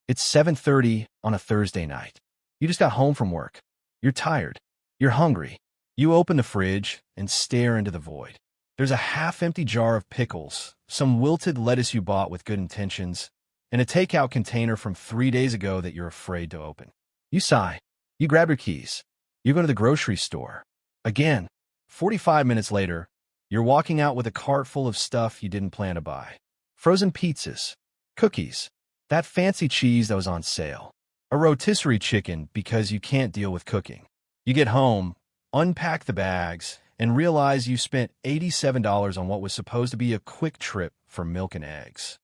It's 7:30 on a Thursday night. You just got home from work. You're tired. You're hungry. You open the fridge and stare into the void. There's a half-empty jar of pickles, some wilted lettuce you bought with good intentions, and a takeout container from 3 days ago that you're afraid to open. You sigh. You grab your keys. You go to the grocery store. Again, 45 minutes later, you're walking out with a cart full of stuff you didn't plan to buy. Frozen pizzas, cookies, that fancy cheese that was on sale, a rotisserie chicken because you can't deal with cooking. You get home, unpack the bags, and realize you spent $87 on what was supposed to be a quick trip for milk and eggs.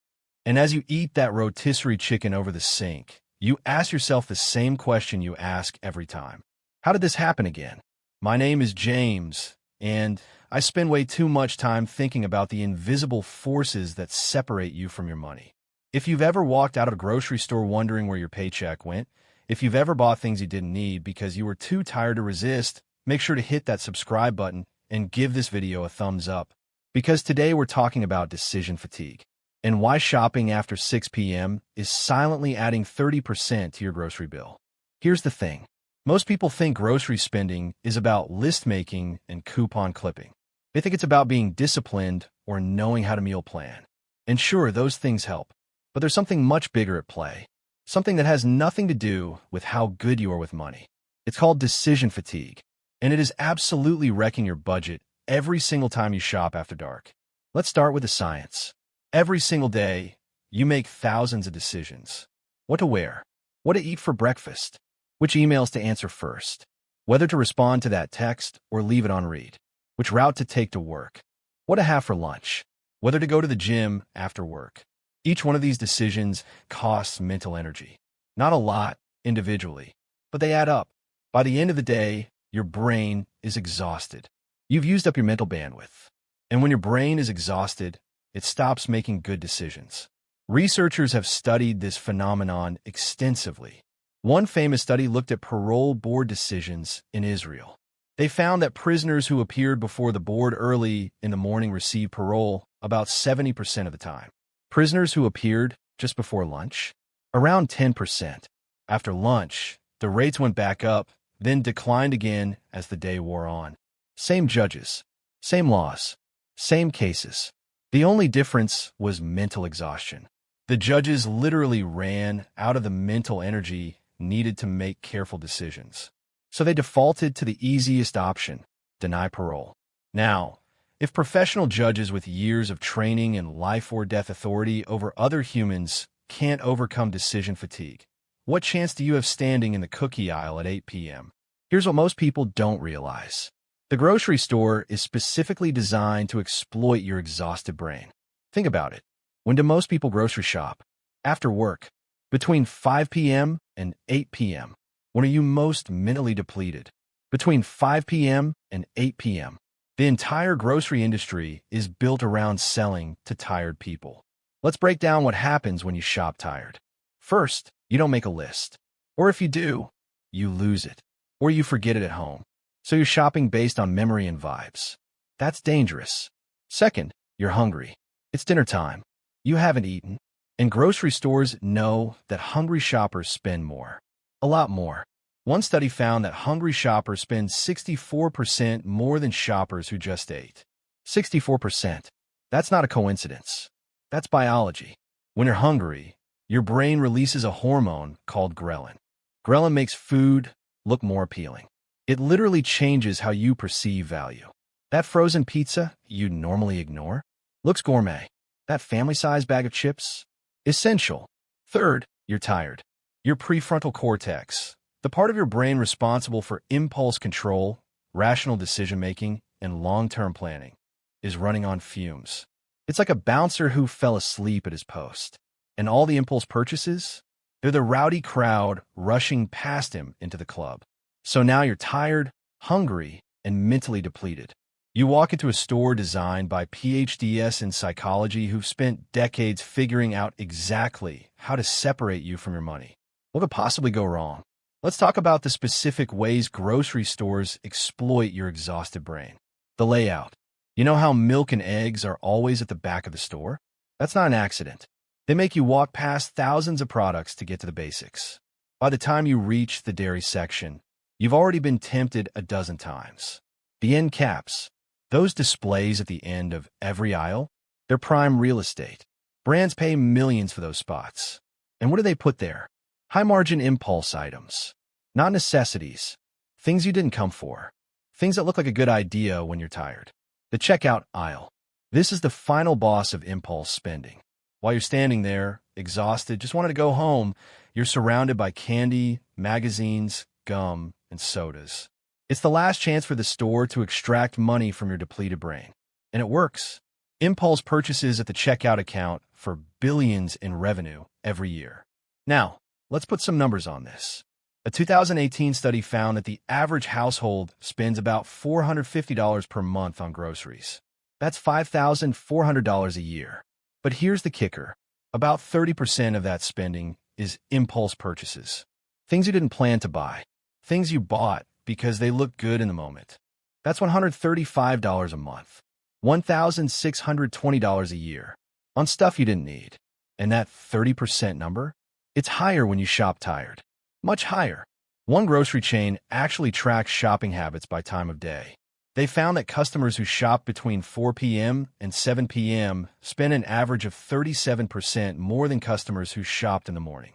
And as you eat that rotisserie chicken over the sink, you ask yourself the same question you ask every time. How did this happen again? My name is James, and I spend way too much time thinking about the invisible forces that separate you from your money. If you've ever walked out of a grocery store wondering where your paycheck went, if you've ever bought things you didn't need because you were too tired to resist, make sure to hit that subscribe button and give this video a thumbs up. Because today we're talking about decision fatigue and why shopping after 6 p.m. is silently adding 30% to your grocery bill. Here's the thing. Most people think grocery spending is about list making and coupon clipping. They think it's about being disciplined or knowing how to meal plan. And sure, those things help. But there's something much bigger at play. Something that has nothing to do with how good you are with money. It's called decision fatigue. And it is absolutely wrecking your budget every single time you shop after dark. Let's start with the science. Every single day, you make thousands of decisions. What to wear, what to eat for breakfast, which emails to answer first, whether to respond to that text or leave it on read, which route to take to work, what to have for lunch, whether to go to the gym after work. Each one of these decisions costs mental energy. Not a lot individually, but they add up. By the end of the day, your brain is exhausted. You've used up your mental bandwidth. And when your brain is exhausted, it stops making good decisions. Researchers have studied this phenomenon extensively. One famous study looked at parole board decisions in Israel. They found that prisoners who appeared before the board early in the morning received parole about 70% of the time. Prisoners who appeared just before lunch, around 10%. After lunch, the rates went back up, then declined again as the day wore on. Same judges, same laws, same cases. The only difference was mental exhaustion. The judges literally ran out of the mental energy needed to make careful decisions. So they defaulted to the easiest option, deny parole. Now, if professional judges with years of training and life or death authority over other humans can't overcome decision fatigue, what chance do you have standing in the cookie aisle at 8 p.m.? Here's what most people don't realize. The grocery store is specifically designed to exploit your exhausted brain. Think about it. When do most people grocery shop? After work. Between 5 p.m. and 8 p.m. When are you most mentally depleted? Between 5 p.m. and 8 p.m. The entire grocery industry is built around selling to tired people. Let's break down what happens when you shop tired. First, you don't make a list. Or if you do, you lose it. Or you forget it at home. So you're shopping based on memory and vibes. That's dangerous. Second, you're hungry. It's dinner time. You haven't eaten. And grocery stores know that hungry shoppers spend more. A lot more. One study found that hungry shoppers spend 64% more than shoppers who just ate. 64%. That's not a coincidence. That's biology. When you're hungry, your brain releases a hormone called ghrelin. Ghrelin makes food look more appealing. It literally changes how you perceive value. That frozen pizza you normally ignore looks gourmet. That family-sized bag of chips, essential. Third, you're tired. Your prefrontal cortex, the part of your brain responsible for impulse control, rational decision-making, and long-term planning, is running on fumes. It's like a bouncer who fell asleep at his post. And all the impulse purchases? They're the rowdy crowd rushing past him into the club. So now you're tired, hungry, and mentally depleted. You walk into a store designed by PhDs in psychology who've spent decades figuring out exactly how to separate you from your money. What could possibly go wrong? Let's talk about the specific ways grocery stores exploit your exhausted brain. The layout. You know how milk and eggs are always at the back of the store? That's not an accident. They make you walk past thousands of products to get to the basics. By the time you reach the dairy section, you've already been tempted a dozen times. The end caps, those displays at the end of every aisle, they're prime real estate. Brands pay millions for those spots. And what do they put there? High-margin impulse items. Not necessities. Things you didn't come for. Things that look like a good idea when you're tired. The checkout aisle. This is the final boss of impulse spending. While you're standing there, exhausted, just wanted to go home, you're surrounded by candy, magazines, gum, and sodas. It's the last chance for the store to extract money from your depleted brain. And it works. Impulse purchases at the checkout account for billions in revenue every year. Now, let's put some numbers on this. A 2018 study found that the average household spends about $450 per month on groceries. That's $5,400 a year. But here's the kicker. About 30% of that spending is impulse purchases. Things you didn't plan to buy. Things you bought because they looked good in the moment. That's $135 a month. $1,620 a year on stuff you didn't need. And that 30% number? It's higher when you shop tired. Much higher. One grocery chain actually tracks shopping habits by time of day. They found that customers who shop between 4 p.m. and 7 p.m. spend an average of 37% more than customers who shopped in the morning.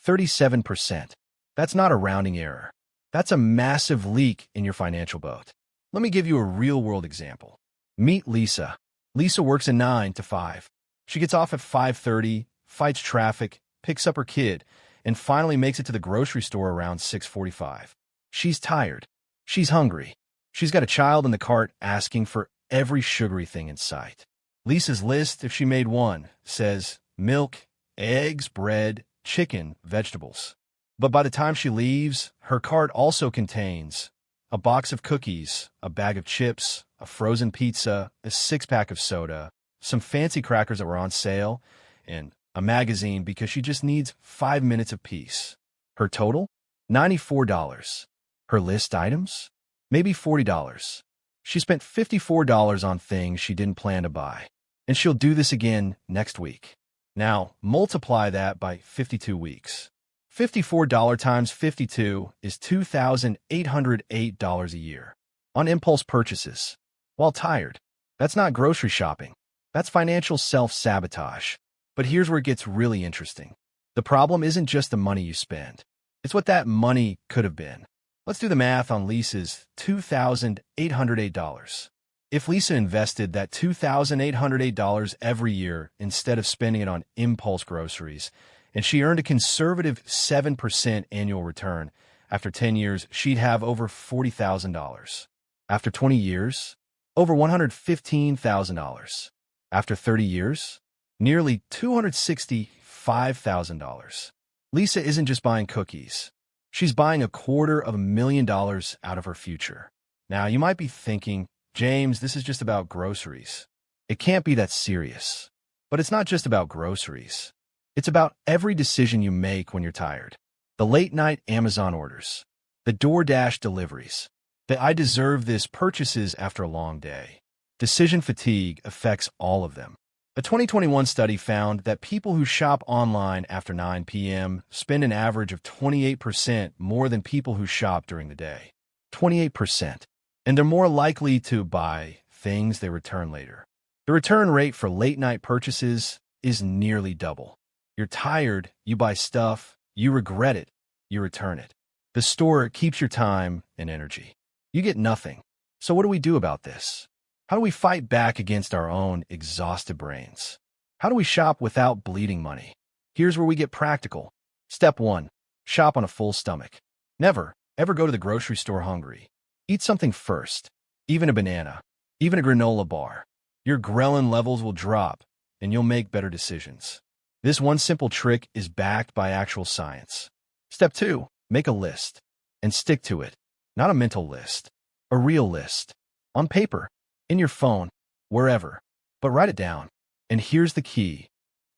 37%. That's not a rounding error. That's a massive leak in your financial boat. Let me give you a real-world example. Meet Lisa. Lisa works a 9 to 5. She gets off at 5:30, fights traffic, picks up her kid, and finally makes it to the grocery store around 6:45. She's tired. She's hungry. She's got a child in the cart asking for every sugary thing in sight. Lisa's list, if she made one, says milk, eggs, bread, chicken, vegetables. But by the time she leaves, her cart also contains a box of cookies, a bag of chips, a frozen pizza, a 6-pack of soda, some fancy crackers that were on sale, and a magazine because she just needs 5 minutes of peace. Her total? $94. Her list items? Maybe $40. She spent $54 on things she didn't plan to buy. And she'll do this again next week. Now, multiply that by 52 weeks. $54 times 52 is $2,808 a year on impulse purchases. While tired, that's not grocery shopping. That's financial self-sabotage. But here's where it gets really interesting. The problem isn't just the money you spend. It's what that money could have been. Let's do the math on Lisa's $2,808. If Lisa invested that $2,808 every year instead of spending it on impulse groceries, and she earned a conservative 7% annual return, after 10 years, she'd have over $40,000. After 20 years, over $115,000. After 30 years, nearly $265,000. Lisa isn't just buying cookies. She's buying $250,000 out of her future. Now, you might be thinking, James, this is just about groceries. It can't be that serious. But it's not just about groceries. It's about every decision you make when you're tired. The late-night Amazon orders. The DoorDash deliveries. The I deserve this purchases after a long day. Decision fatigue affects all of them. A 2021 study found that people who shop online after 9 p.m. spend an average of 28% more than people who shop during the day. 28%. And they're more likely to buy things they return later. The return rate for late-night purchases is nearly double. You're tired, you buy stuff, you regret it, you return it. The store keeps your time and energy. You get nothing. So what do we do about this? How do we fight back against our own exhausted brains? How do we shop without bleeding money? Here's where we get practical. Step 1. Shop on a full stomach. Never, ever go to the grocery store hungry. Eat something first. Even a banana. Even a granola bar. Your ghrelin levels will drop, and you'll make better decisions. This one simple trick is backed by actual science. Step 2. Make a list. And stick to it. Not a mental list. A real list. On paper. In your phone, wherever, but write it down. And here's the key.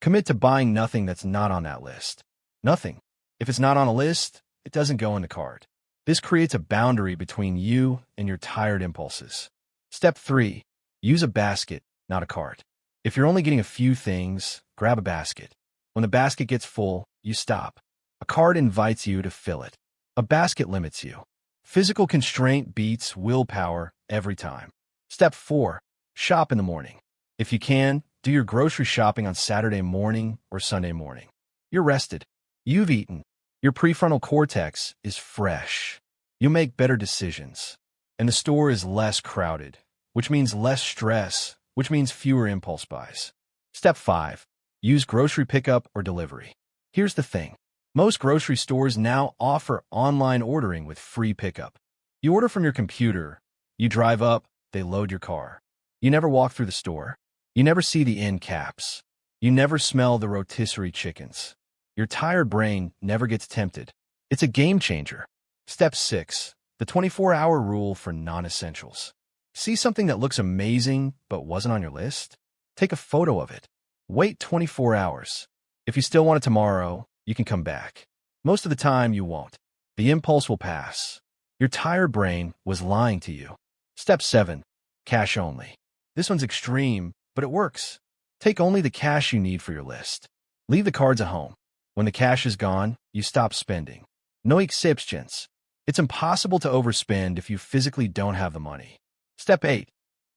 Commit to buying nothing that's not on that list. Nothing. If it's not on a list, it doesn't go in the cart. This creates a boundary between you and your tired impulses. Step 3. Use a basket, not a cart. If you're only getting a few things, grab a basket. When the basket gets full, you stop. A cart invites you to fill it. A basket limits you. Physical constraint beats willpower every time. Step 4. Shop in the morning. If you can, do your grocery shopping on Saturday morning or Sunday morning. You're rested. You've eaten. Your prefrontal cortex is fresh. You'll make better decisions. And the store is less crowded, which means less stress, which means fewer impulse buys. Step 5. Use grocery pickup or delivery. Here's the thing. Most grocery stores now offer online ordering with free pickup. You order from your computer, you drive up, they load your car. You never walk through the store. You never see the end caps. You never smell the rotisserie chickens. Your tired brain never gets tempted. It's a game changer. Step 6. The 24-hour rule for non-essentials. See something that looks amazing but wasn't on your list? Take a photo of it. Wait 24 hours. If you still want it tomorrow, you can come back. Most of the time, you won't. The impulse will pass. Your tired brain was lying to you. Step 7. Cash only. This one's extreme, but it works. Take only the cash you need for your list. Leave the cards at home. When the cash is gone, you stop spending. No exceptions. It's impossible to overspend if you physically don't have the money. Step 8.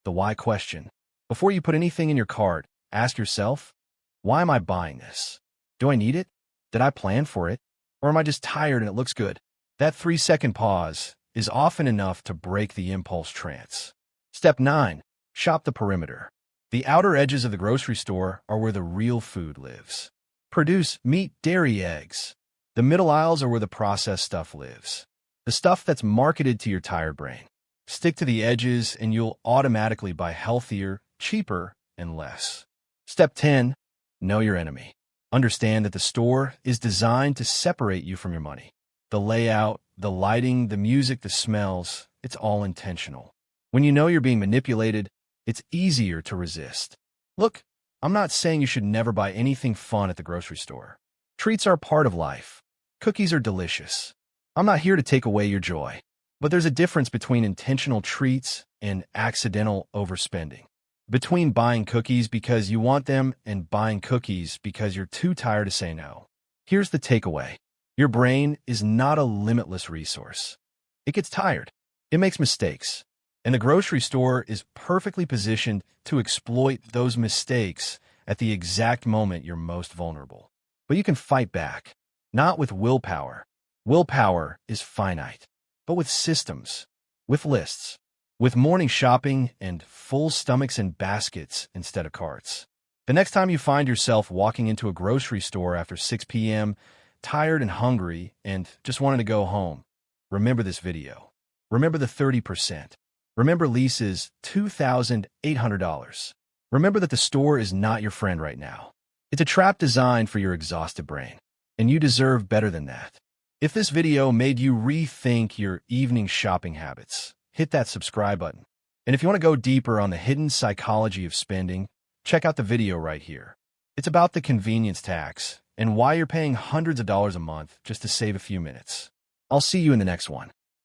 The why question. Before you put anything in your cart, ask yourself, why am I buying this? Do I need it? Did I plan for it? Or am I just tired and it looks good? That 3-second pause is often enough to break the impulse trance. Step 9. Shop the perimeter. The outer edges of the grocery store are where the real food lives. Produce, meat, dairy, eggs. The middle aisles are where the processed stuff lives. The stuff that's marketed to your tired brain. Stick to the edges and you'll automatically buy healthier, cheaper, and less. Step 10. Know your enemy. Understand that the store is designed to separate you from your money. The layout, the lighting, the music, the smells, it's all intentional. When you know you're being manipulated, it's easier to resist. Look, I'm not saying you should never buy anything fun at the grocery store. Treats are part of life. Cookies are delicious. I'm not here to take away your joy. But there's a difference between intentional treats and accidental overspending. Between buying cookies because you want them and buying cookies because you're too tired to say no. Here's the takeaway. Your brain is not a limitless resource. It gets tired. It makes mistakes. And the grocery store is perfectly positioned to exploit those mistakes at the exact moment you're most vulnerable. But you can fight back. Not with willpower. Willpower is finite. But with systems, with lists, with morning shopping and full stomachs and baskets instead of carts. The next time you find yourself walking into a grocery store after 6 p.m., tired and hungry and just wanting to go home, remember this video. Remember the 30%. Remember Lisa's $2,800. Remember that the store is not your friend right now. It's a trap designed for your exhausted brain, and you deserve better than that. If this video made you rethink your evening shopping habits, hit that subscribe button. And if you want to go deeper on the hidden psychology of spending, check out the video right here. It's about the convenience tax and why you're paying hundreds of dollars a month just to save a few minutes. I'll see you in the next one.